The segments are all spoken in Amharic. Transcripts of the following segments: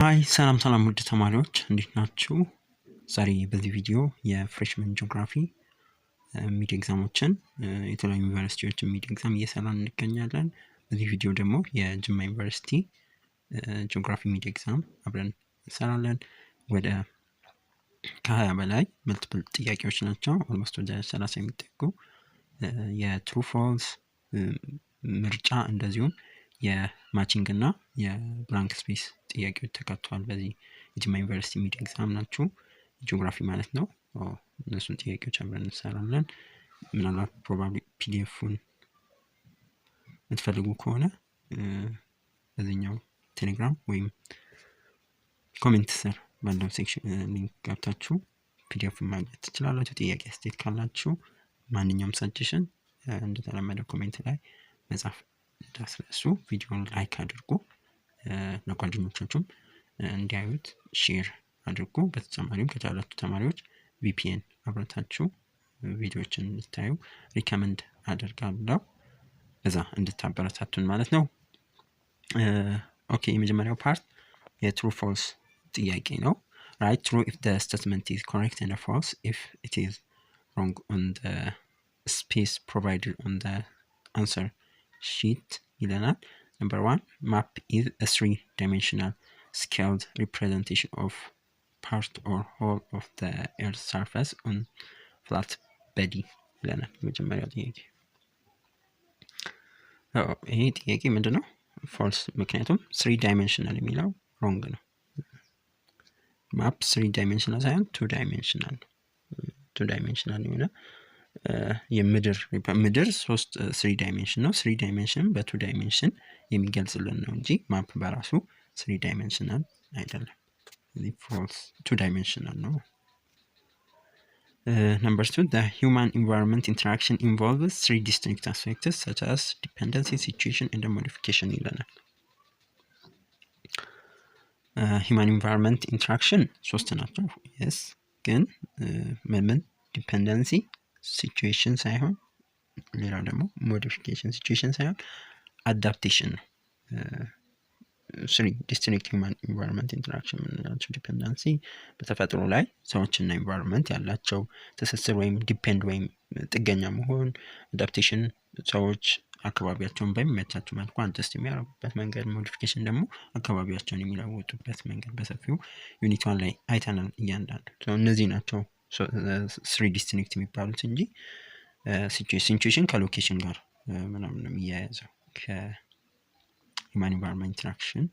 ሃይ ሰላም ውድ ተማሪዎች እንዴት ናችሁ? ዛሬ በዚህ ቪዲዮ የፍሬሽመን ጂኦግራፊ ሚድ ኤግዛሞችን የተለያዩ ዩኒቨርሲቲዎች ሚድ ኤግዛም እየሰራን እንገኛለን። በዚህ ቪዲዮ ደግሞ የጅማ ዩኒቨርሲቲ ጂኦግራፊ ሚድ ኤግዛም አብረን እንሰራለን። ወደ ከ20 በላይ መልቲፕል ጥያቄዎች ናቸው። ኦልሞስት ወደ 30 የሚጠጉ የትሩ ፎልስ ምርጫ እንደዚሁም የማቺንግ እና የብላንክ ስፔስ ጥያቄዎች ተካተዋል። በዚህ የጅማ ዩኒቨርሲቲ ሚድ ኤግዛም ናቸው ጂኦግራፊ ማለት ነው። እነሱን ጥያቄዎች አብረን እንሰራለን። ምናልባት ፕሮባብሊ ፒዲኤፉን የምትፈልጉ ከሆነ በዚህኛው ቴሌግራም ወይም ኮሜንት ስር ባለው ሴክሽን ሊንክ ገብታችሁ ፒዲኤፉን ማግኘት ትችላላችሁ። ጥያቄ አስተያየት ካላችሁ ማንኛውም ሰጀሽን እንደተለመደው ኮሜንት ላይ መጻፍ እንዳትረሱ። ቪዲዮውን ላይክ አድርጉ፣ ለጓደኞቻችሁም እንዲያዩት ሼር አድርጉ። በተጨማሪም ከቻላችሁ ተማሪዎች ቪፒኤን አብረታችሁ ቪዲዮዎችን እንድታዩ ሪከመንድ አደርጋለሁ፣ እዛ እንድታበረታቱን ማለት ነው። ኦኬ፣ የመጀመሪያው ፓርት የትሩ ፎልስ ጥያቄ ነው። write true if the statement is correct and false if it is wrong on the space provided on the answer sheet ይለናል። number 1 map is a three-dimensional scaled representation of part or whole of the earth's surface on flat body ይለናል። የመጀመሪያው ጥያቄ ይሄ ጥያቄ ምንድነው? false፣ ምክንያቱም 3-dimensional የሚለው wrong ነው። ማፕ 3-dimensional ሳይሆን 2-dimensional ነው። 2-dimensional የሆነ የምድር 3-dimension ነው። 3-dimension በ2-dimension የሚገልጽልን ነው እንጂ ማፕ በራሱ 3-dimensional አይደለም። false 2-dimensional ነው። number 2 the human environment interaction involves 3 distinct aspects such as dependency, situation and modification ይለናል። human environment interaction 3 ናቸው። yes ግን ምን ዲፔንደንሲ ሲቹዌሽን ሳይሆን ሌላው ደግሞ ሞዲፊኬሽን ሲቹዌሽን ሳይሆን አዳፕቴሽን ነው። 3 ዲስቲንክት ሂውማን ኢንቫይሮንመንት ኢንተራክሽን የምንላቸው ዲፔንደንሲ በተፈጥሮ ላይ ሰዎችና ኢንቫይሮንመንት ያላቸው ትስስር ወይም ዲፔንድ ወይም ጥገኛ መሆን፣ አዳፕቴሽን ሰዎች አካባቢያቸውን በሚመቻቸው መልኩ አድጀስት የሚያደርጉበት መንገድ፣ ሞዲፊኬሽን ደግሞ አካባቢያቸውን የሚለውጡበት መንገድ በሰፊው ዩኒት 1 ላይ አይተናል እያንዳንዱ። እነዚህ ናቸው 3 ዲስቲንክት የሚባሉት እንጂ ሲቹዌሽን ከሎኬሽን ጋር ምናምን ነው የሚያያዘው ከሂውማን ኢንቫይሮንመንት ኢንተራክሽን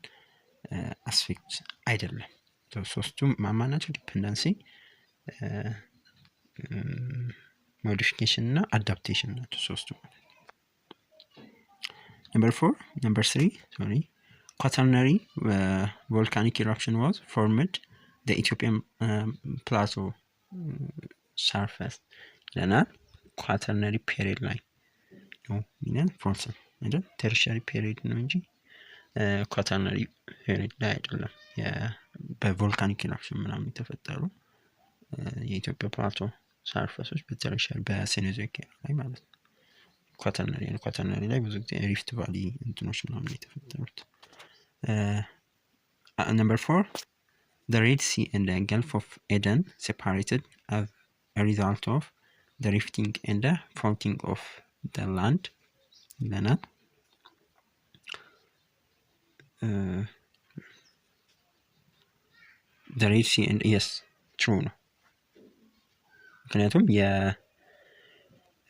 አስፔክት አይደለም። ሶስቱም ማማናቸው ዲፔንደንሲ፣ ሞዲፊኬሽን እና አዳፕቴሽን ናቸው ሶስቱ። number 3 quaternary volcanic eruption was formed the Ethiopian plateau surface ይለናል። ኳተርነሪ ፔሪድ ላይ ነው ሚነን ፎልስ አይደል? ተርሻሪ ፔሪድ ነው እንጂ ኳተርነሪ ፔሪድ ላይ አይደለም። በቮልካኒክ ኢራፕሽን ምናምን የተፈጠሩ የኢትዮጵያ ፕላቶ ሰርፌሶች በተርሻሪ በሴኖዞይክ ላይ ማለት ነው። ኳተርነሪ ላይ ብዙ ጊዜ ሪፍት ቫሊ እንትኖች ምናምን የተፈጠሩት። number 4 the Red Sea and the Gulf of Aden separated as a result of the rifting and the faulting of the land ይለናል። the Red Sea and yes true ነው። ምክንያቱም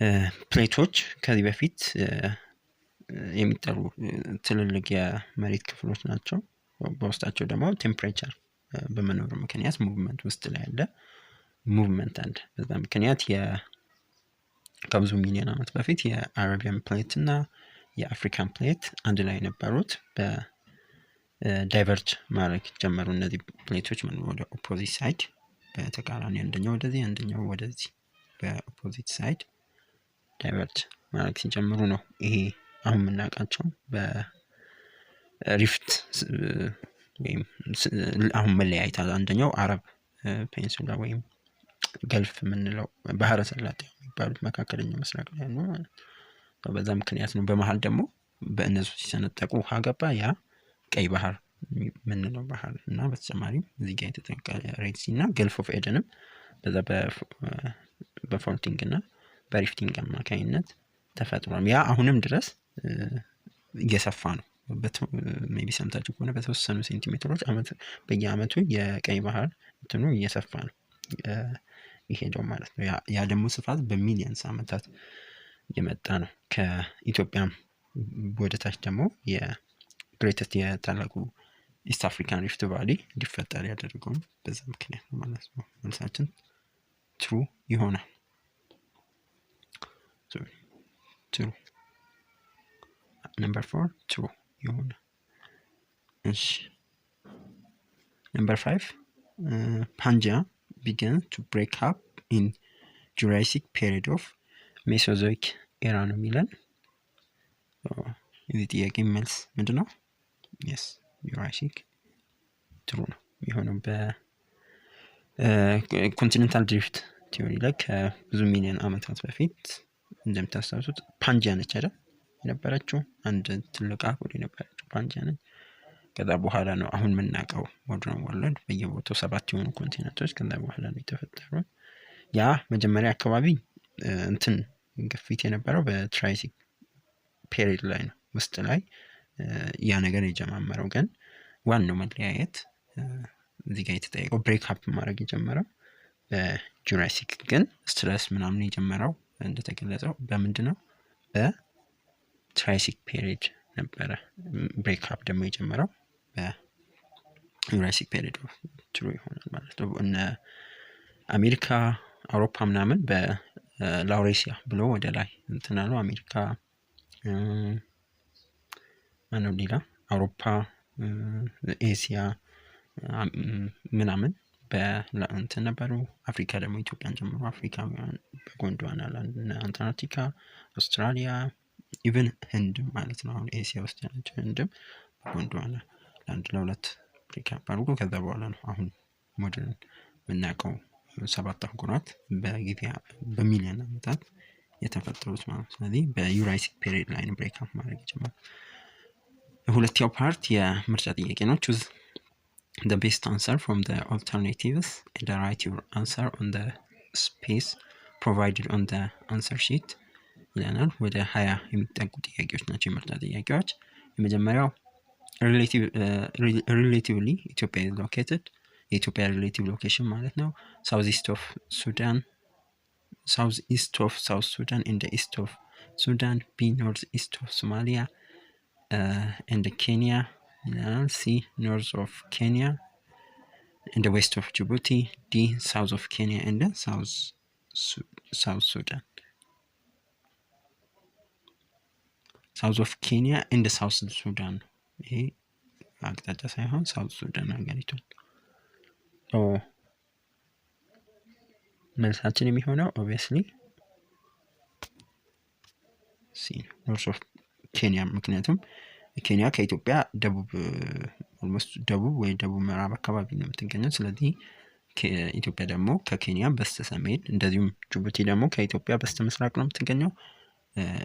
የፕሌቶች ከዚህ በፊት የሚጠሩ ትልልቅ የመሬት ክፍሎች ናቸው። በውስጣቸው ደግሞ ቴምፕሬቸር በመኖሩ ምክንያት ሙቭመንት ውስጥ ላይ ያለ ሙቭመንት አለ። በዛ ምክንያት ከብዙ ሚሊዮን ዓመት በፊት የአረቢያን ፕሌት እና የአፍሪካን ፕሌት አንድ ላይ ነበሩት በዳይቨርጅ ማድረግ ጀመሩ። እነዚህ ፕሌቶች ወደ ኦፖዚት ሳይድ በተቃራኒ አንደኛው ወደዚህ አንደኛው ወደዚህ በኦፖዚት ሳይድ ዳይቨርጅ ማድረግ ሲጀምሩ ነው ይሄ አሁን የምናውቃቸው በሪፍት ወይም አሁን መለያየት አንደኛው አረብ ፔኒንሱላ ወይም ገልፍ የምንለው ባህረ ሰላጤ የሚባሉት መካከለኛው ምስራቅ ላይ ነው ማለት ነው። በዛ ምክንያት ነው። በመሃል ደግሞ በእነሱ ሲሰነጠቁ ውሃ ገባ፣ ያ ቀይ ባህር የምንለው ባህር እና በተጨማሪም እዚህ ጋር የተጠቀ ሬድ ሲ እና ገልፍ ኦፍ ኤደንም በዛ በፎልቲንግ እና በሪፍቲንግ አማካኝነት ተፈጥሯል። ያ አሁንም ድረስ እየሰፋ ነው። ሜቢ ሰምታችሁ ከሆነ በተወሰኑ ሴንቲሜትሮች በየአመቱ የቀይ ባህር እንትኑ እየሰፋ ነው ይሄደው ማለት ነው። ያ ደግሞ ስፋት በሚሊየንስ አመታት የመጣ ነው። ከኢትዮጵያም ወደታች ደግሞ የግሬተስት የታላቁ ኢስት አፍሪካን ሪፍት ቫሊ እንዲፈጠር ያደረገውን በዛ ምክንያት ነው ማለት ነው። መልሳችን ትሩ ይሆናል። ትሩ ነምበር 4 ትሩ ይሆናል። እሺ ነምበር 5 ፓንጂያ began to break up in Jurassic period of Mesozoic era ነው የሚለን። የዚህ ጥያቄ መልስ ምንድን ነው? የስ ጁራሲክ ትሩ ነው የሆነው። በኮንቲኔንታል ድሪፍት ቲዮሪ ላይ ከብዙ ሚሊዮን አመታት በፊት እንደምታስታውሱት ፓንጂያ ነች አይደል የነበረችው፣ አንድ ትልቅ አህጉር የነበረችው ፓንጂያ ነች። ከዛ በኋላ ነው አሁን የምናውቀው ሞደርን ወርልድ በየቦታው 7 የሆኑ ኮንቲኔንቶች ከዛ በኋላ ነው የተፈጠሩት። ያ መጀመሪያ አካባቢ እንትን ግፊት የነበረው በትራይሲክ ፔሪድ ላይ ነው ውስጥ ላይ ያ ነገር የጀማመረው። ግን ዋናው መለያየት እዚህ ጋር የተጠየቀው ብሬክ አፕ ማድረግ የጀመረው በጁራሲክ፣ ግን ስትረስ ምናምን የጀመረው እንደተገለጸው በምንድን ነው? በትራይሲክ ፔሪድ ነበረ። ብሬክ አፕ ደግሞ የጀመረው በጁራሲክ ፔሪድ ትሩ ይሆናል ማለት ነው። እነ አሜሪካ አውሮፓ ምናምን በላውሬሲያ ብሎ ወደ ላይ እንትን አሉ። አሜሪካ ማነው ሌላ አውሮፓ፣ ኤሲያ ምናምን በእንትን ነበሩ። አፍሪካ ደግሞ ኢትዮጵያን ጨምሮ አፍሪካውያን በጎንድዋና አንታርክቲካ፣ አውስትራሊያ፣ ኢቨን ህንድ ማለት ነው። አሁን ኤሲያ ውስጥ ያለችው ህንድም በጎንድዋና ለአንድ ለሁለት አፍሪካ ባርጎ ከዛ በኋላ ነው አሁን ሞደርን የምናውቀው 7 አህጉራት በሚሊዮን አመታት የተፈጠሩት ማለት ነው። ስለዚህ በዩራሲክ ፔሪድ ላይ ብሬክ አፕ ማድረግ ይጀምራል። ሁለተኛው ፓርት የምርጫ ጥያቄ ነው። choose the best answer from the alternatives and write your answer on the space provided on the answer sheet ይለናል። ወደ 20 የሚጠጉ ጥያቄዎች ናቸው የምርጫ ጥያቄዎች። የመጀመሪያው relatively ኢትዮጵያ is located፣ የኢትዮጵያ ሪሌቲቭ ሎኬሽን ማለት ነው ሳውዝ ኢስት ኦፍ ሱዳን፣ ሳውዝ ኢስት ኦፍ ሳውዝ ሱዳን ኢን the east of Sudan፣ ቢ ኖርዝ ኢስት ኦፍ ሶማሊያ and Kenya፣ C north of Kenya and the west of Djibouti፣ D south of Kenya and the South Sudan። south of Kenya and the South Sudan ይሄ አቅጣጫ ሳይሆን ሳውዝ ሱዳን ሀገሪቱ። መልሳችን የሚሆነው ኦብቪየስሊ ሲ ኖርዝ ኦፍ ኬንያ፣ ምክንያቱም ኬንያ ከኢትዮጵያ ደቡብ ወይ ደቡብ ምዕራብ አካባቢ ነው የምትገኘው። ስለዚህ ኢትዮጵያ ደግሞ ከኬንያ በስተ ሰሜን፣ እንደዚሁም ጅቡቲ ደግሞ ከኢትዮጵያ በስተ ምስራቅ ነው የምትገኘው።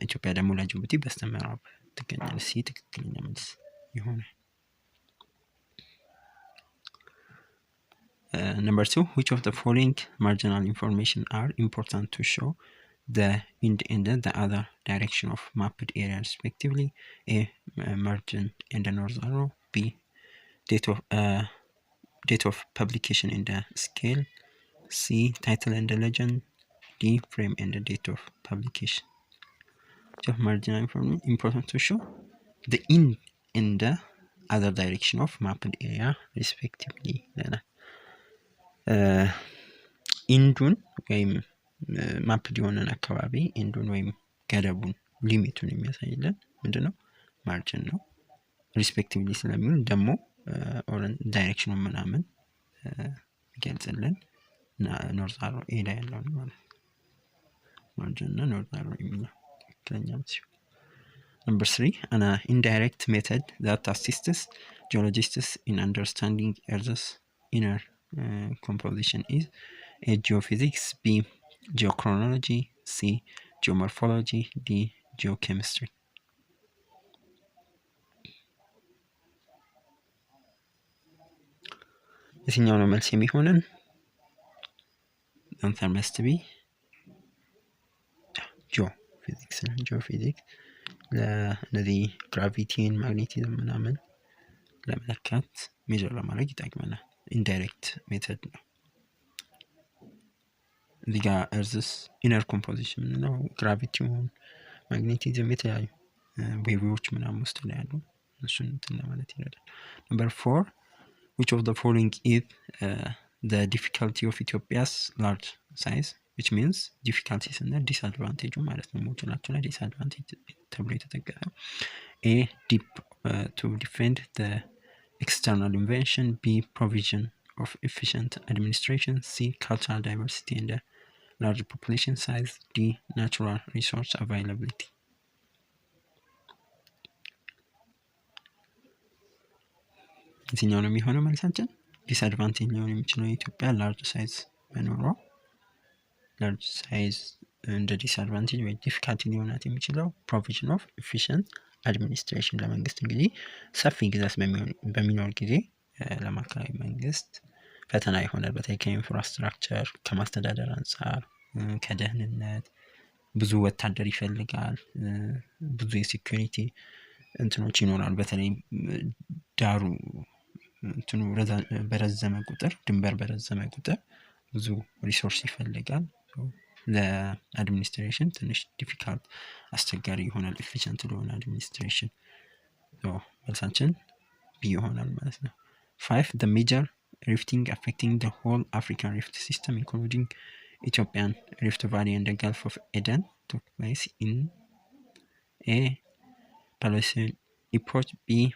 ኢትዮጵያ ደግሞ ለጅቡቲ በስተ ምዕራብ ትገኛለች። ሲ ትክክለኛ መልስ ይሆናል። Number 2 which of the following marginal information are important to show the wind and the other direction of mapped area respectively? A margin and the north arrow፣ B date of publication in the scale፣ C title and the legend፣ D frame and the date of publication። which of marginal information important to show the wind and the other direction of mapped area respectively ይለናል። ኢንዱን ወይም ማፕድ የሆነን አካባቢ ኢንዱን ወይም ገደቡን ሊሚቱን የሚያሳይልን ምንድነው? ማርጅን ነው። ሪስፔክቲቭሊ ስለሚሆን ደግሞ ዳይሬክሽኑ ምናምን ይገልጽልን ኖርዝ አሮ ኤ ላይ ያለው ነው ማለት ነው። ማርጅን እና ኖርዝ አሮ የሚለው ትክክለኛ ሲሆን። Number 3 an indirect method that assists geologists in understanding Earth's inner composition is A geophysics፣ B geochronology፣ C geomorphology፣ D geochemistry። የትኛው ነው መልስ የሚሆነን? አንሰር መስት ቢ ጂኦፊዚክስ ነው። ጂኦፊዚክስ ለእነዚህ ግራቪቲን ማግኔቲዝም ምናምን ለመለካት ሜጀር ለማድረግ ይጠቅመናል። ኢንዳይሬክት ሜተድ ነው። እዚህ ጋር እርዝስ ኢነር ኮምፖዚሽን ነው። ግራቪቲውን ማግኔቲዝም የተለያዩ ዌቭዎች ምናምን ውስጥ ላይ ያሉ እሱን እንትን ለማለት ይረዳል። ነምበር 4 which of the following is the difficulty of Ethiopia's large size, which means difficulties እና ዲስአድቫንቴጁ ማለት ነው። ሞጁላቸው ላይ ዲስአድቫንቴጅ ተብሎ የተጠቀሰ A deep to defend the external invasion, B provision of efficient administration, C cultural diversity and large population size, D natural resource availability. የትኛው ነው የሚሆነው መልሳችን? ዲስአድቫንቴጅ ሊሆን የሚችለው የኢትዮጵያ ላርጅ ሳይዝ መኖሯ፣ ላርጅ ሳይዝ እንደ ዲስአድቫንቴጅ ወይ ዲፊካልቲ ሊሆናት የሚችለው ፕሮቪዥን ኦፍ ኤፊሽንት አድሚኒስትሬሽን፣ ለመንግስት እንግዲህ ሰፊ ግዛት በሚኖር ጊዜ ለማዕከላዊ መንግስት ፈተና ይሆናል። በተለይ ከኢንፍራስትራክቸር ከማስተዳደር አንጻር፣ ከደህንነት ብዙ ወታደር ይፈልጋል፣ ብዙ የሴኩሪቲ እንትኖች ይኖራሉ። በተለይ ዳሩ እንትኑ በረዘመ ቁጥር፣ ድንበር በረዘመ ቁጥር ብዙ ሪሶርስ ይፈልጋል። ለአድሚኒስትሬሽን ትንሽ ዲፊካልት አስቸጋሪ ይሆናል። ኤፊሽንት ለሆነ አድሚኒስትሬሽን መልሳችን ቢ ይሆናል ማለት ነው። 5 the major rifting affecting the whole African rift system including Ethiopian Rift Valley and the Gulf of Aden took place in A Pliocene epoch, B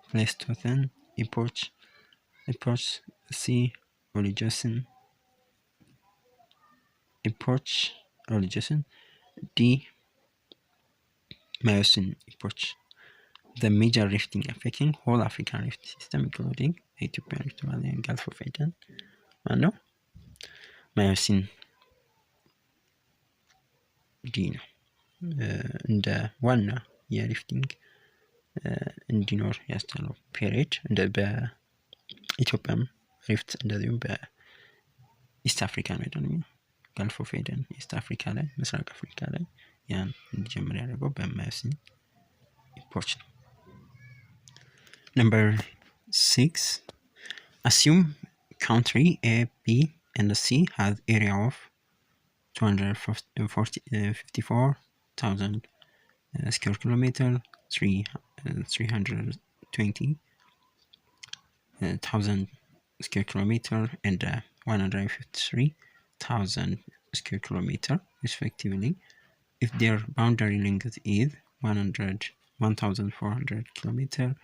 Pleistocene epoch, C Oligocene epoch, D Miocene epoch. The major rifting affecting whole African rift system including Ethiopian Rift Valley and Gulf of Aden ማነው? ማዮሲን ዲ ነው። እንደ ዋና የሪፍቲንግ እንዲኖር ያስቻለው ፔሪድ እንደ በኢትዮጵያም ሪፍት እንደዚሁም በኢስት አፍሪካ ነው አይደለም። ጋልፍ ኦፍ ኤደን ኢስት አፍሪካ ላይ ምስራቅ አፍሪካ ላይ ያን እንዲጀምር ያደረገው በማዮሲን ኢፖች ነው። Number 6 assume country A, B and C has area of 254,000 square kilometer, 320,000 square kilometer and 153,000 square kilometer respectively. If their boundary length is 1,400 kilometer,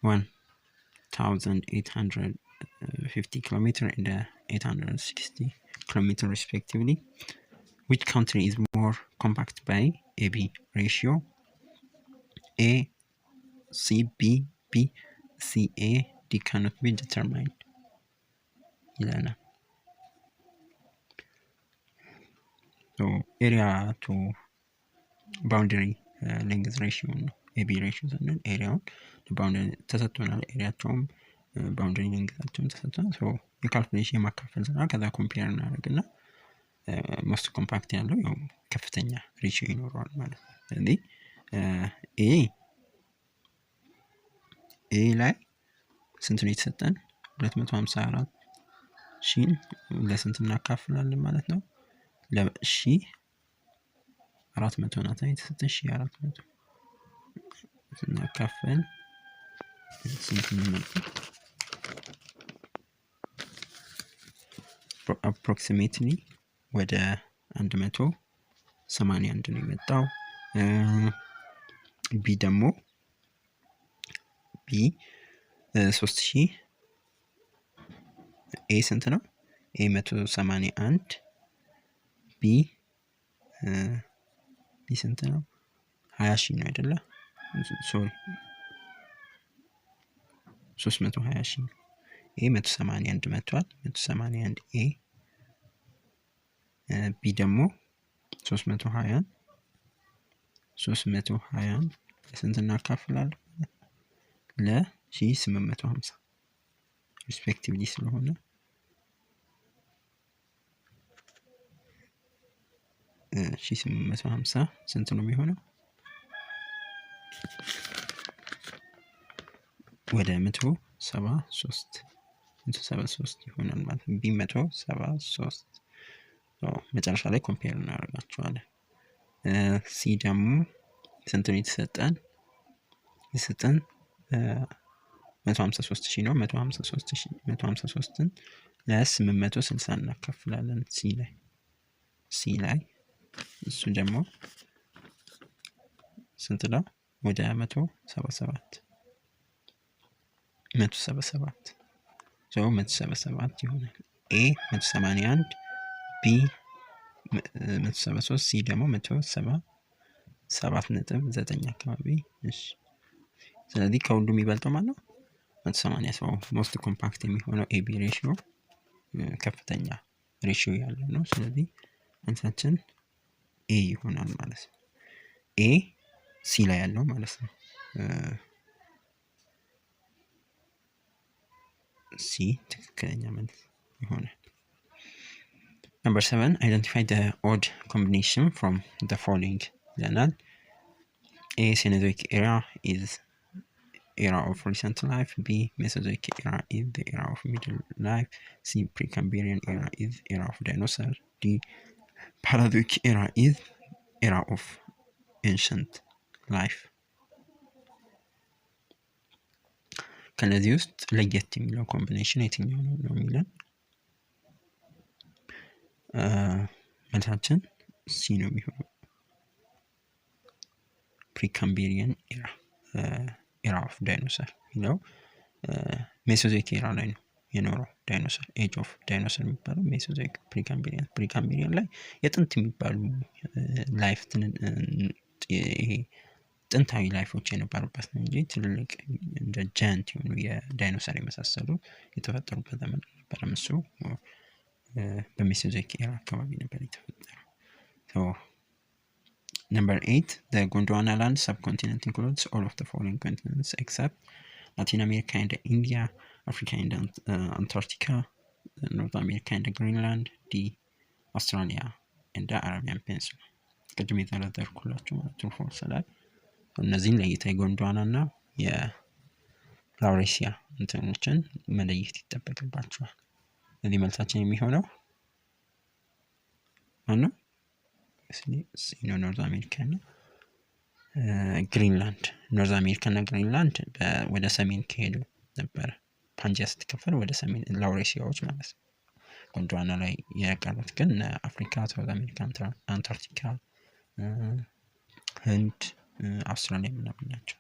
1,850 kilometer and 860 kilometer respectively, which country is more compact by AB ratio? A, C, B, B, C, A, D cannot be determined ይላል። So area to boundary length ratio ነው AB ratio ስንል ኤሪያውን ባውንደሪ ተሰጥቶናል። ኤሪያቸውም ባውንደሪ ሌንግዛቸውም ተሰጥቶናል። ሶ የካልኩሌሽን የማካፈል ስራ ከዛ ኮምፔር እናደርግና ሞስት ኮምፓክት ያለው ያው ከፍተኛ ሬሽዮ ይኖረዋል ማለት ነው። ስለዚህ ኤ ላይ ስንት ነው የተሰጠን? 254 ሺን ለስንት እናካፍላለን ማለት ነው? ለሺ 400 ናት የተሰጠን። ሺ 400 ስናካፍል ስንት ነው? አፕሮክሲሜትሊ ወደ 181 ነው የመጣው። ቢ ደግሞ 3000 ኤ ስንት ነው? ኤ 181 ቢ ስንት ነው? 20,000 ነው አይደለ? ሶሪ 320,000 ኤ 181 መጥቷል። 181 ኤ ቢ ደግሞ 320 ስንት እናካፍላለን? ለ1850 ሪስፔክቲቭሊ ስለሆነ ሺ 850 ስንት ነው የሚሆነው? ወደ 173 ይሆናል ማለት ነው። ቢ173 መጨረሻ ላይ ኮምፔር እናደርጋቸዋለን። ሲ ደግሞ ስንት ነው የተሰጠን? 153,000 ነው። 153,000 ለ860 እናካፍላለን ሲ ላይ እሱ ደግሞ ስንት ነው? ወደ 177 ይሆናል። ኤ 181 ቢ 173 ሲ ደግሞ 177.9 አካባቢ። እሺ ስለዚህ ከሁሉም የሚበልጠው ማለት ነው 180። ሞስት ኮምፓክት የሚሆነው ኤቢ ሬሽዮ ከፍተኛ ሬሽዮ ያለው ነው። ስለዚህ አንሳችን ኤ ይሆናል ማለት ነው። ኤ ሲ ላይ ያለው ማለት ነው። ሲ ትክክለኛ መልስ ይሆናል። Number 7, identify the odd combination from the following ይለናል። A Cenozoic era is era of recent life. B Mesozoic era is the era of middle life. C Precambrian era is era of dinosaur. D Paleozoic era is era of ancient life. ከነዚህ ውስጥ ለየት የሚለው ኮምቢኔሽን የትኛው ነው የሚለን መልሳችን ሲ ነው የሚሆነው። ፕሪካምቤሪያን ኤራ ኦፍ ዳይኖሰር የሚለው ሜሶዞይክ ኤራ ላይ ነው የኖረው ዳይኖሰር። ኤጅ ኦፍ ዳይኖሰር የሚባለው ሜሶዞይክ ፕሪካምቤሪያን ላይ የጥንት የሚባሉ ላይፍ ይሄ ጥንታዊ ላይፎች የነበሩበት ነው እንጂ ትልልቅ እንደ ጃንት የሆኑ የዳይኖሰር የመሳሰሉ የተፈጠሩበት ዘመን አልነበረም። እሱ በሜሶዞይክ ኤራ አካባቢ ነበር የተፈጠረው። Number 8, the Gondwana land subcontinent includes all of the following continents except Latin America and India, Africa and Antarctica, North America and Greenland, D Australia and the Arabian Peninsula. ቅድም የተረደርኩላችሁ ማለት ነው ፎርስ ላይ እነዚህን ለይታ የጎንድዋና እና የላውሬሲያ እንትኖችን መለየት ይጠበቅባቸዋል። ስለዚህ መልሳችን የሚሆነው ማነው? ኖርዝ አሜሪካ እና ግሪንላንድ። ኖርዝ አሜሪካ እና ግሪንላንድ ወደ ሰሜን ከሄዱ ነበረ። ፓንጂያ ስትከፈል ወደ ሰሜን ላውሬሲያዎች ማለት ነው። ጎንድዋና ላይ የቀሩት ግን አፍሪካ፣ ሳውዝ አሜሪካ፣ አንታርክቲካ፣ ህንድ፣ አውስትራሊያ ምናምን ናቸው።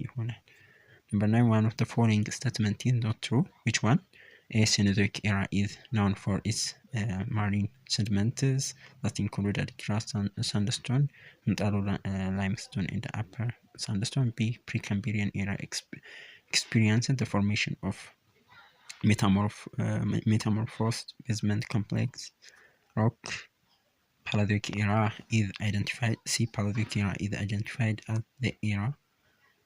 ይሆናል። Number 9, one of the following statement is not true. Which one? A Cenozoic era is known for its marine sediments that include Adigra sandstone, Mtalo limestone, and the upper sandstone. B Precambrian era experienced the formation of metamorphosed basement complex rock. Paleozoic era is identified. C Paleozoic era is identified as the era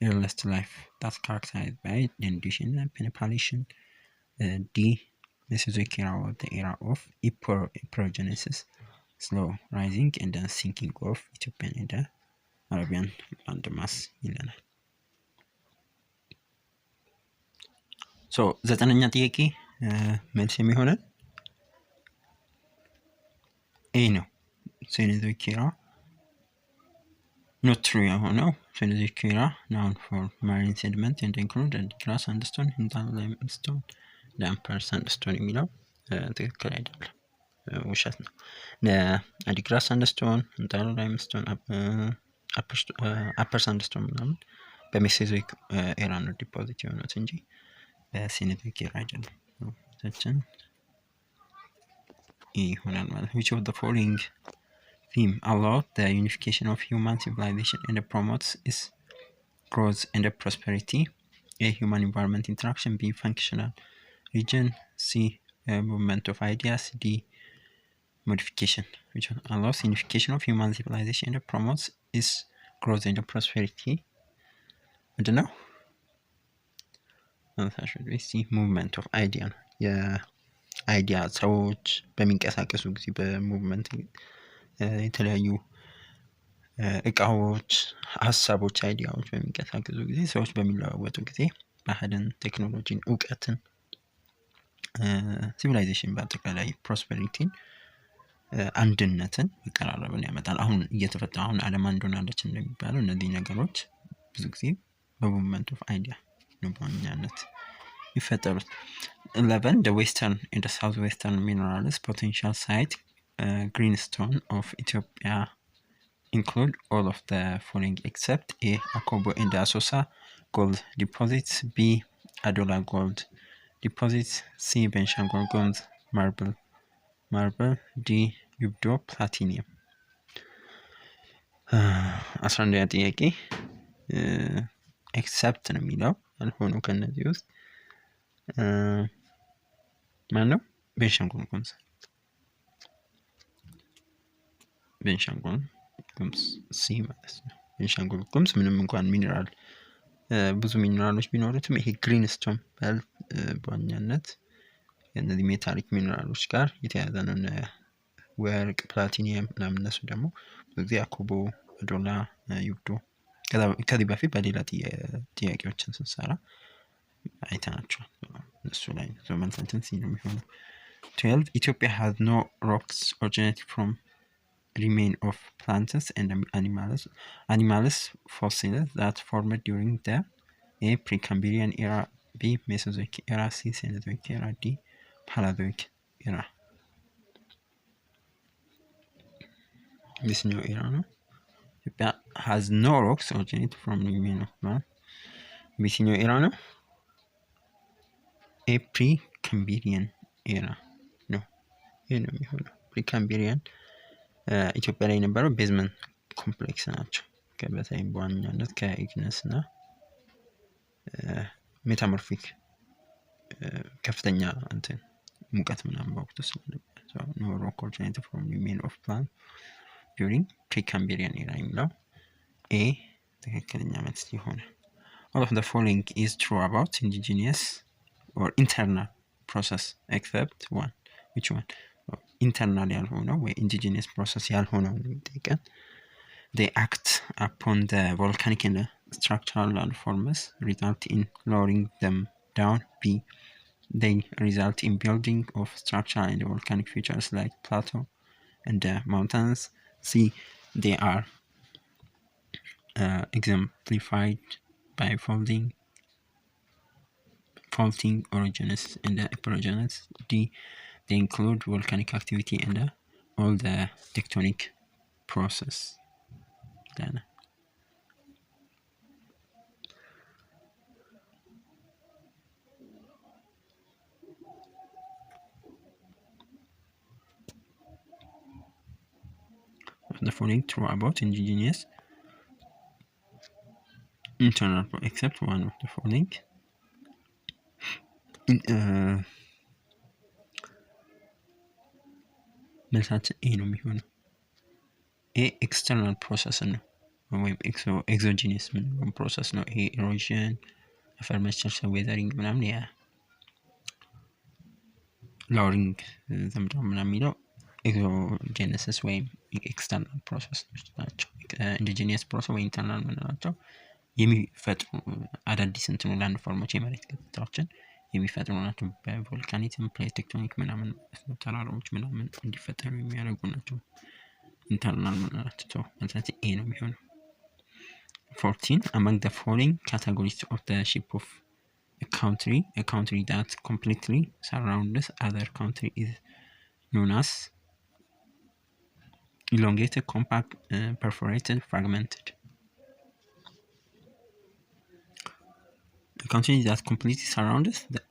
earliest life that's characterized by denudation and penepalation. D Mesozoic era was the era of eperogenesis, slow rising and then sinking of Ethiopian and the Arabian landmass ይለናል። ዘጠነኛ ጥያቄ መልስ የሚሆነን ኤ ነው። ሴኖዞይክ ኤራ not true የሆነው Cenozoic era known for marine sediment and include Adigra sandstone, Mtalo limestone, the upper sandstone የሚለው ትክክል አይደለም፣ ውሸት ነው። አዲግራ ሳንድስቶን፣ Mtalo limestone፣ አፐር ሳንድስቶን ምናምን በሜሶዞይክ ኤራ ነው ዲፖዚት የሆኑት እንጂ በሴኖዞይክ ኤራ አይደለም። ታችን ይሆናል ማለት which of the following theme allowed the unification of human civilization and promotes its growth and prosperity? A human environment interaction. B functional region. C movement of ideas. D modification. Which one allows unification of human civilization and promotes its growth and prosperity? I don't know. answer should be C, movement of idea ነው። የአይዲያ ሰዎች በሚንቀሳቀሱ ጊዜ በሙቭመንት የተለያዩ እቃዎች፣ ሀሳቦች፣ አይዲያዎች በሚንቀሳቀሱ ጊዜ፣ ሰዎች በሚለዋወጡ ጊዜ ባህልን፣ ቴክኖሎጂን፣ እውቀትን፣ ሲቪላይዜሽን በአጠቃላይ ፕሮስፐሪቲን፣ አንድነትን፣ መቀራረብን ያመጣል። አሁን እየተፈጠረ አሁን ዓለም አንድ ሆናለች እንደሚባለው እነዚህ ነገሮች ብዙ ጊዜ በሙቭመንት ኦፍ አይዲያ ነው በዋናነት ይፈጠሩት። 11 the western and the southwestern minerals potential site greenstone of Ethiopia include all of the following except A, Akobo and Asosa gold deposits, B, Adola gold deposits, C, Benshangul Gumuz marble, D, Yubdo platinum። 11ኛ ጥያቄ ኤክሰፕት ነው የሚለው ያልሆኑ ከነዚህ ውስጥ ማን ነው? ቤንሻንጉል ጉሙዝ ሲ ማለት ነው። ቤንሻንጉል ጉሙዝ ምንም እንኳን ሚኒራል ብዙ ሚኒራሎች ቢኖሩትም ይሄ ግሪንስቶን በዋናነት እነዚህ ሜታሊክ ሚኒራሎች ጋር የተያያዘ ነው። ወርቅ፣ ፕላቲኒየም ምናምን እነሱ ደግሞ ብዙ ጊዜ አኮቦ፣ አዶላ፣ ዩብዶ ከዚህ በፊት በሌላ ጥያቄዎችን ስንሰራ አይተናቸዋል። እሱ ላይ መልሳችን ሲ ነው የሚሆነው። 12 Ethiopia has no rocks originating from remain of plants and animals fossils that formed during the A, Precambrian era, B, Mesozoic era, C, Cenozoic era, D, Paleozoic era። የትኛው ኤራ ነው? ኢትዮጵያ has no rocks originating from remain of plants የትኛው ኤራ ነው? A, Precambrian era ነው። ይሄ ነው የሚሆነው። ፕሪካምቢሪያን ኢትዮጵያ ላይ የነበረው ቤዝመንት ኮምፕሌክስ ናቸው። በተለይም በዋናነት ከኢግነስ እና ሜታሞርፊክ ከፍተኛ እንትን ሙቀት ምናምን በወቅቱ ስለነበር no rock originated from remain of plant during Precambrian era የሚለው A ትክክለኛ መልስ ይሆነ። All of the following is true about indigenous or internal process except one. Which one? ኢንተርናል ያልሆነው ወይ ኢንዲጂነስ ፕሮሰስ ያልሆነው የሚጠይቀን they act upon the volcanic and structural landforms result in lowering them down. B, they result in building of structural and volcanic features like plateau and mountains. C, they are exemplified by faulting orogenous and epirogenous. D, they include volcanic activity and all the tectonic process. Then the following true about indigenous internal except one of the following. መልሳችን ኤ ነው የሚሆነው። ኤ ኤክስተርናል ፕሮሰስ ነው ወይም ኤክሶጂኒየስ ምንለው ፕሮሰስ ነው። ይሄ ኢሮዥን፣ አፈር መሸርሸር፣ ዌዘሪንግ ምናምን ያ ላውሪንግ ዘምዳው ምናምን የሚለው ኤክሶጂነስ ወይም ኤክስተርናል ፕሮሰስ ናቸው። ኢንዲጂኒየስ ፕሮሰስ ወይ ኢንተርናል ምንላቸው የሚፈጥሩ አዳዲስ እንትኑ ላንድ ፎርሞች የመሬት ገጽታዎችን የሚፈጥሩ ናቸው። በቮልካኒዝም ፕሌት ቴክቶኒክ ምናምን ተራራዎች ምናምን እንዲፈጠሩ የሚያደርጉ ናቸው። ኢንተርናል ምንላቸው ማለት ኤ ነው የሚሆነው። 14 among the following categories of the shape of a country that completely surrounds other country is known as elongated, compact, perforated, fragmented. A country that completely surrounds the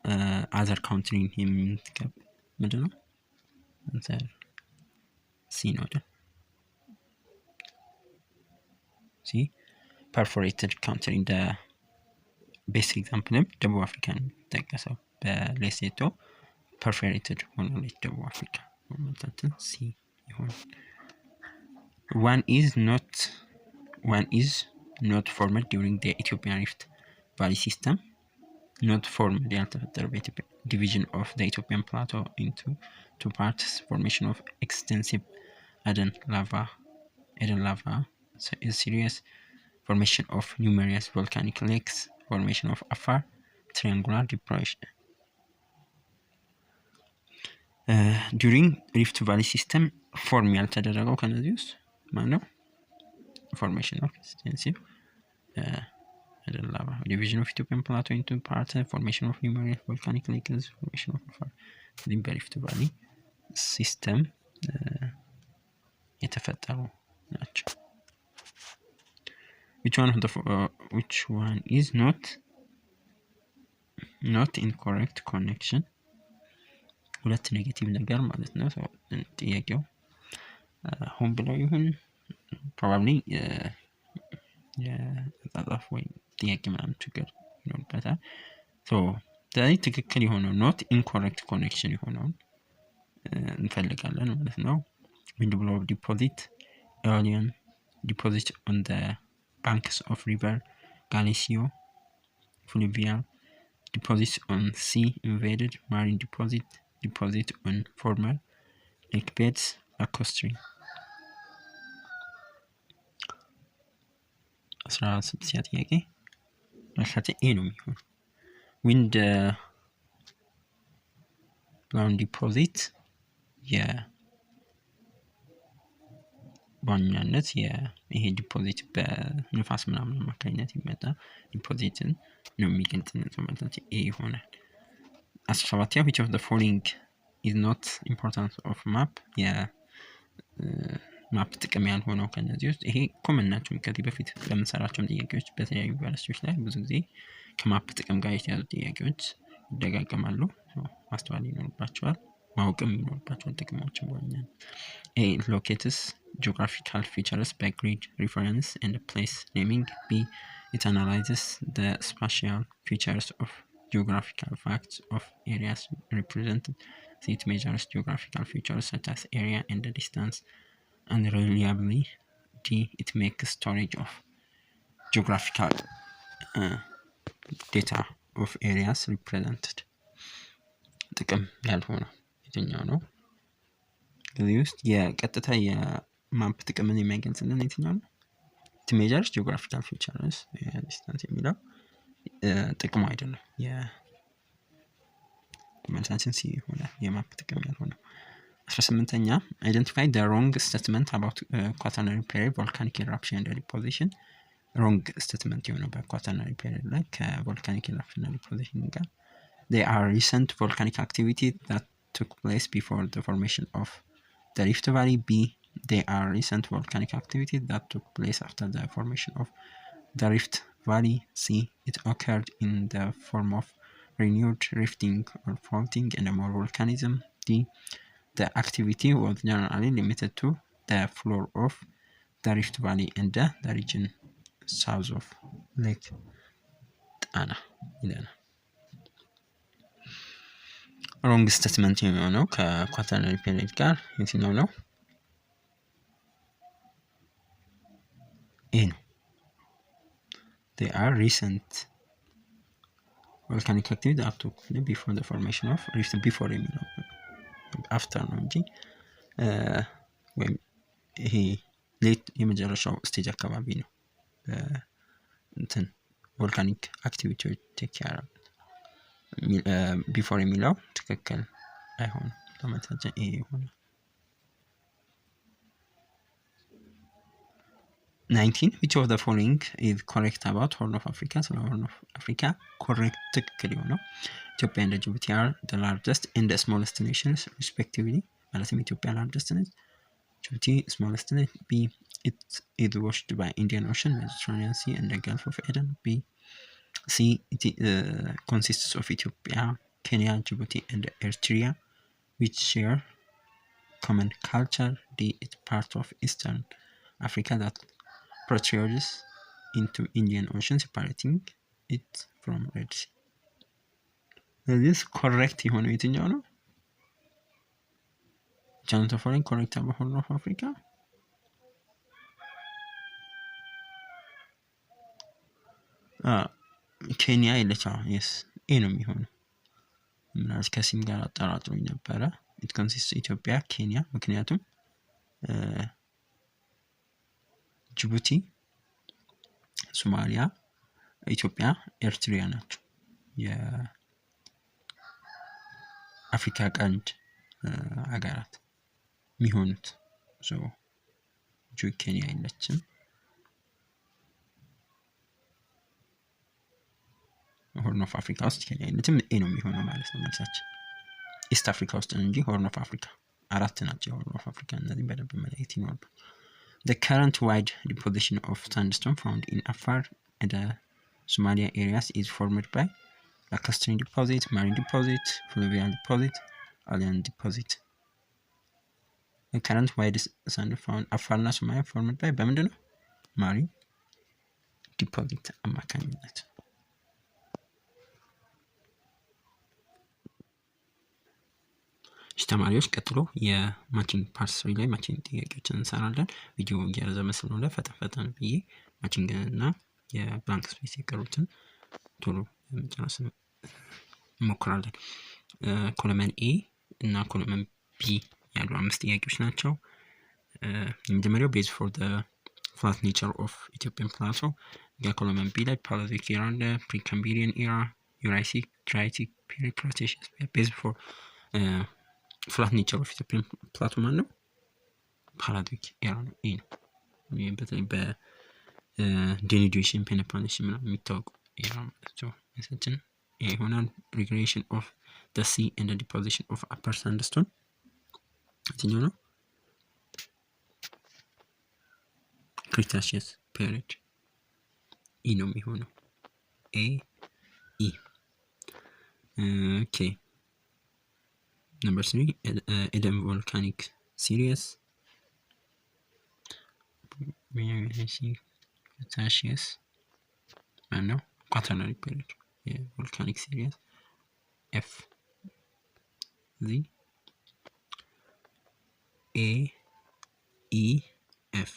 other country የሚንትከብ ምንድን ነው? አንሰር ሲ ነው አይደል? ሲ perforated country እንደ ቤስት ኤግዛምፕልም ደቡብ አፍሪካን ጠቀሰው። በሌሴቶ perforated ሆናለች ደቡብ አፍሪካ። መልሳችን ሲ ይሆናል። One is not formed during the Ethiopian Rift Valley system. not formed ያልተፈጠረ በኢትዮጵያ division of the Ethiopian plateau into two parts, formation of extensive Aden lava series, formation of numerous volcanic lakes, formation of Afar triangular depression. During Rift Valley system form ያልተደረገው ከነዚህ ውስጥ ማነው? formation of extensive Aden lava, division of Ethiopian plateau into parts, formation of numerous volcanic lakes, formation of Afar Rift Valley system የተፈጠሩ ናቸው። which one is not in correct connection? ሁለት ኔጌቲቭ ነገር ማለት ነው። ጥያቄው ሆን ብለው ይሁን probably የጻጻፍ ወይ ጥያቄ ምናምን ችግር ይኖርበታል። ስለዚህ ትክክል የሆነው not incorrect connection የሆነውን እንፈልጋለን ማለት ነው። wind blow deposit, Aeolian deposit on the banks of river Galicio, fluvial deposits on sea invaded marine deposit on former lake beds lacustrine. 16 ጥያቄ መልሳት ኤ ነው የሚሆነው። wind blown deposit በዋናነት ይሄ ዲፖዚት በንፋስ ምናምን አማካኝነት ይመጣ ዲፖዚትን ነው የሚገልጽልን ማለት ኤ ይሆናል። 17 which of the following is not important of map? ማፕ ጥቅም ያልሆነው ከነዚህ ውስጥ ይሄ ኮመን ናቸው። ከዚህ በፊት ለምንሰራቸው ጥያቄዎች በተለያዩ ዩኒቨርሲቲዎች ላይ ብዙ ጊዜ ከማፕ ጥቅም ጋር የተያዙ ጥያቄዎች ይደጋገማሉ። ማስተዋል ይኖርባቸዋል፣ ማወቅም ይኖርባቸዋል ጥቅሞችን በዋናነት። A locates geographical features by grid reference and place naming. B it analyzes the spatial features of geographical facts of areas represented. C it measures geographical features such as area and the distance and reliably. D it makes storage of geographical data of areas represented. ጥቅም ያልሆነው የትኛው ነው? ከዚህ ውስጥ የቀጥታ የማፕ ጥቅምን የሚገልጽልን የትኛው ነው? it measures geographical features distance የሚለው ጥቅሙ አይደለም። የመልሳችን ሲ ይሆናል የማፕ ጥቅም ያልሆነው። 18ኛ identify the wrong statement about quaternary period volcanic eruption and deposition. wrong statement የሆነው በquaternary period ላይ ከvolcanic eruption and deposition ጋር they are recent volcanic activity that took place before the formation of the Rift Valley. B they are recent volcanic activity that took place after the formation of the Rift Valley. C it occurred in the form of renewed rifting or faulting and more volcanism. D the activity was generally limited to the floor of the Rift Valley and the region south of Lake Tana. wrong statement የሚሆነው ከኳተርናሪ ፔሪድ ጋር የትኛው ነው? ኤ ነው። they are recent volcanic activity that took place before the formation of Rift. before የሚለው after ነው እንጂ ወይም ይሄ ሌት የመጨረሻው ስቴጅ አካባቢ ነው እንትን ቮልካኒክ አክቲቪቲዎች ቴክ ያደርጋል። ቢፎር የሚለው ትክክል አይሆንም። ለማንሳት ኤ ይሆናል። 19 which of the following is correct about Horn of Africa? ስለ Horn of Africa correct ትክክል የሆነው ኢትዮጵያ and Djibouti are the largest and the smallest nations respectively. ማለትም ኢትዮጵያ largest ነች፣ Djibouti smallest ነች። B it is washed by Indian Ocean, Mediterranean Sea and the Gulf of Aden. B C it consists of Ethiopia, Kenya, Djibouti and Eritrea which share common culture. D it part of Eastern Africa that protrudes into Indian Ocean, separating it from Red Sea. This correct የሆነው የትኛው ነው? Jonathan Foreign correct about Horn of Africa? ኬንያ የለች። yes ኤ ነው የሚሆነው። ምናልባት ከሲም ጋር አጠራጥሮኝ ነበረ። ኢት ኮንሲስት ኢትዮጵያ፣ ኬንያ፣ ምክንያቱም ጅቡቲ፣ ሶማሊያ፣ ኢትዮጵያ፣ ኤርትራ ናቸው የአፍሪካ ቀንድ ሀገራት የሚሆኑት። ኬንያ የለችም። ሆርን ኦፍ አፍሪካ ውስጥ ኬንያ የለችም። ኤ ነው የሚሆነው ማለት ነው መልሳችን። ኢስት አፍሪካ ውስጥ እንጂ ሆርን ኦፍ አፍሪካ 4 ናቸው። ሆርን ኦፍ አፍሪካ እነዚህ በደንብ መለየት ይኖርባል። The current wide deposition of sandstone found in Afar and the Somalia areas is formed by lacustrine deposit, marine deposit, fluvial deposit, alien deposit. The current wide sand found Afar and Somalia formed by በምንድን ነው? marine deposit አማካኝነት። ተማሪዎች ቀጥሎ የማቺንግ ፓርት 3 ላይ ማቺንግ ጥያቄዎችን እንሰራለን። ቪዲዮ እየረዘመ ስለሆነ ፈጠን ብዬ ማቺንግ እና የብላንክ ስፔስ የቀሩትን ቶሎ ለመጨረስ እንሞክራለን። ኮለመን ኤ እና ኮለመን ቢ ያሉ 5 ጥያቄዎች ናቸው። የመጀመሪያው ቤዝ ፎር ዘ ፍላት ኔቸር ኦፍ ኢትዮጵያን ፕላቶ። የኮለመን ቢ ላይ ፓላዚክ ኤራ አለ፣ ፕሪካምቢሪያን ኤራ፣ ዩራሲክ፣ ትራይቲክ፣ ፔሪክሬቴሽስ። ቤዝ ፎር ፍላት ኔቸር ኦፍ ኢትዮጵያን ፕላቶ ማለት ነው ፓላዚክ ኤራ ነው። ይሄ ነው በተለይ በዴኒዴሽን ፔኔፓኔሽን ምናምን የሚታወቁ ኤራ ማለት ነው። መሰችን ይሄ ይሆናል። ሪግሬሽን ኦፍ ዘ ሲ ኤንድ ዘ ዲፖዚሽን ኦፍ አፐር ሳንድስቶን የትኛው ነው? ክሪታሺየስ ፔሪድ ኢ ነው የሚሆነው። ኤ ኢ ኦኬ። Number 3, Eden volcanic series. Cretaceous. No, quaternary period. Yeah, volcanic series. F. Z. A. E. F.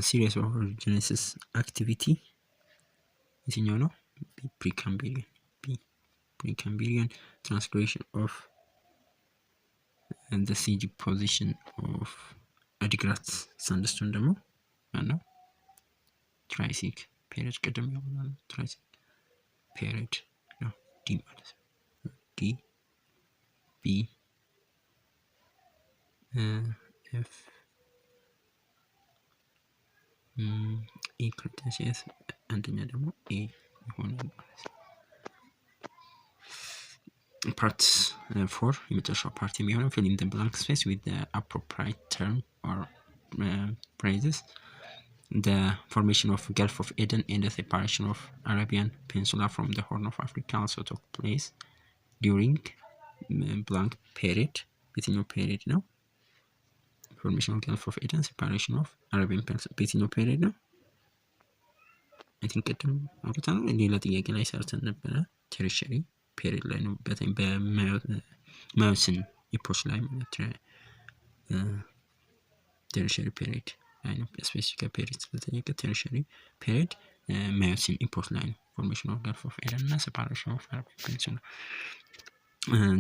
Series of orogenic activity. የትኛው ነው? Precambrian. Precambrian. Transgression of the sea deposition of Adigrat sandstone ደግሞ ነው ትራይሲክ ፔሪድ ቀደም ያውላል። ትራይሲክ ፔሪድ ነው ዲ ማለት ነው። ዲ ቢ ኤፍ ኢ ክሪታሺየስ አንደኛ ደግሞ ኤ ይሆናል ማለት ነው። ፓርት 4 የመጨረሻው ፓርት የሚሆነው fill in the blank space with the appropriate term or phrases. The formation of Gulf of Aden and the separation of Arabian Peninsula from the Horn of Africa also took place during blank period. የትኛው ፔሪድ ነው? formation of Gulf of Aden, separation of Arabian Peninsula የትኛው ፔሪድ ነው? I think ቅድም አውርተናል። ሌላ ጥያቄ ላይ ሰርተን ነበረ። ቴሪሸሪ ፔሪድ ላይ ነው። በተለይ በማዮሲን ኢፖች ላይ ማለት ነው። ቴሪሸሪ ፔሪድ ላይ ነው። ስፔሲፊክ ፔሪድ ስለተጠየቀ ቴሪሸሪ ፔሪድ ማዮሲን ኢፖች ላይ ነው። ፎርሜሽን ኦፍ ጋልፍ ኦፍ ኤደን እና ሴፓሬሽን ኦፍ አረቢያን ፔኒንሱላ።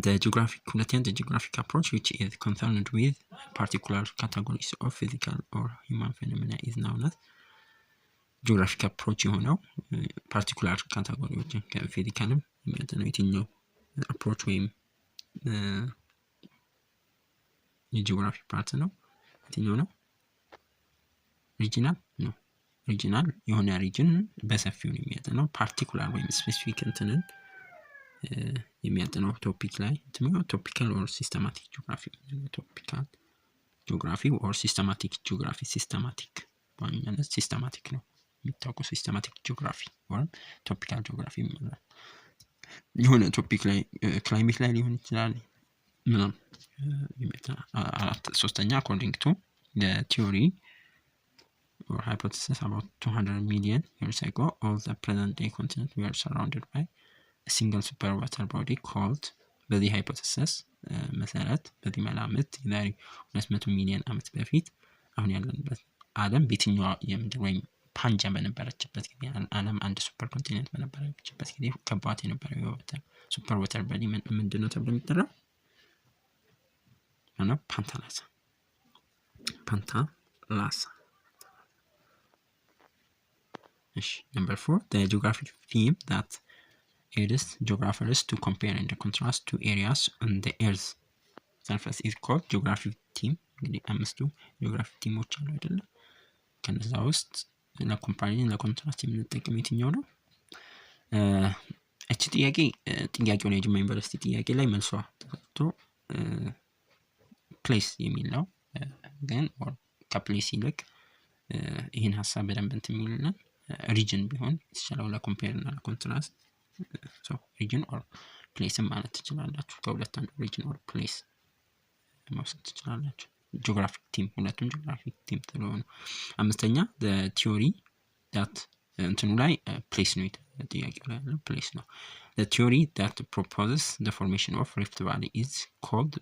The geographic approach which is concerned with particular categories of physical or human phenomena is known as ጂኦግራፊክ አፕሮች የሆነው ፓርቲኩላር ካታጎሪዎችን ከፊዚካልም የሚያጠናው የትኛው አፕሮች ወይም የጂኦግራፊክ ፓርት ነው? የትኛው ነው? ሪጂናል ነው። ሪጂናል የሆነ ሪጅን በሰፊው ነው የሚያጠናው። ፓርቲኩላር ወይም ስፔሲፊክ እንትንን የሚያጠናው ቶፒክ ላይ ቶፒካል ኦር ሲስተማቲክ ጂኦግራፊ ቶፒካል ጂኦግራፊ ኦር ሲስተማቲክ ጂኦግራፊ ሲስተማቲክ በዋናነት ሲስተማቲክ ነው የሚታወቀው። ሲስተማቲክ ጂኦግራፊ ወይም ቶፒካል ጂኦግራፊ ማለት የሆነ ቶፒክ ላይ ክላይሜት ላይ ሊሆን ይችላል ምናምን ሶስተኛ according to the theory or hypothesis about 200 million years ago all the present day continents were surrounded by a single superwater body called በዚህ ሃይፖቴሲስ መሰረት በዚህ መላምት የዛሬ 200 ሚሊዮን ዓመት በፊት አሁን ያለንበት ዓለም በየትኛው የምድር ወይም ፓንጃ በነበረችበት ጊዜ ዓለም አንድ ሱፐር ኮንቲኔንት በነበረችበት ጊዜ ከቧት የነበረው የወተር ሱፐር ወተር ቦዲ ምንድነው ተብሎ የሚጠራው? ነው ፓንታላሳ። Number 4, the geographic theme that aids geographers to compare and contrast two areas on the Earth surface is called geographic theme. እንግዲህ 5 geographic ቲሞች አሉ አይደለ? ከነዛ ውስጥ ለኮምፓሪዝን ለኮንትራስት የምንጠቀመው የትኛው ነው? እቺ ጥያቄው ላይ ጅማ ዩኒቨርሲቲ ጥያቄ ላይ መልሷ ተሰጥቶ ፕሌስ የሚል ነው። ግን ከፕሌስ ይልቅ ይህን ሀሳብ በደንብ እንትን የሚልና ሪጅን ቢሆን የተሻለው ለኮምፔር እና ለኮንትራስት ሪጅን ኦር ፕሌስም ማለት ትችላላችሁ። ከሁለት አንዱ ሪጅን ኦር ፕሌስ መውሰድ ትችላላችሁ። ጂኦግራፊክ ቲም ሁለቱም ጂኦግራፊክ ቲም ስለሆኑ። አምስተኛ ቲዮሪ ዳት እንትኑ ላይ ፕሌስ ነው ጥያቄው ላይ ያለው ፕሌስ ነው። ቲዮሪ ዳት ፕሮፖዝስ ዘ ፎርሜሽን ኦፍ ሪፍት ቫሊ ኢዝ ኮልድ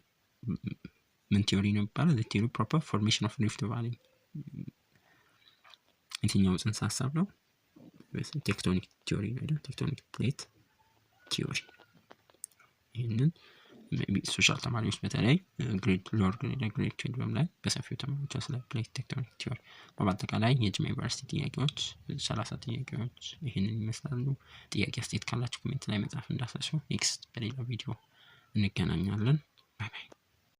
ምን ቲዮሪ ነው የሚባለው? ቲዮሪ ፕሮፖዝ ፎርሜሽን ኦፍ ሪፍት ቫሊ የትኛው ጽንሰ ሀሳብ ነው? ቴክቶኒክ ቲዮሪ ነው አይደል? ቴክቶኒክ ፕሌት ቲዮሪ። ይህንን ሶሻል ተማሪዎች በተለይ ግሬድ ሎወር ግሬድ 12 ላይ በሰፊው ተማሪዎች ስለ ፕሌት ቴክቶኒክ ቲዮሪ። በአጠቃላይ የጅማ ዩኒቨርሲቲ ጥያቄዎች 30 ጥያቄዎች ይህንን ይመስላሉ። ጥያቄ አስተያየት ካላችሁ ኮሜንት ላይ መጻፍ እንዳትረሱ። ኔክስት በሌላ ቪዲዮ እንገናኛለን። ባይ ባይ።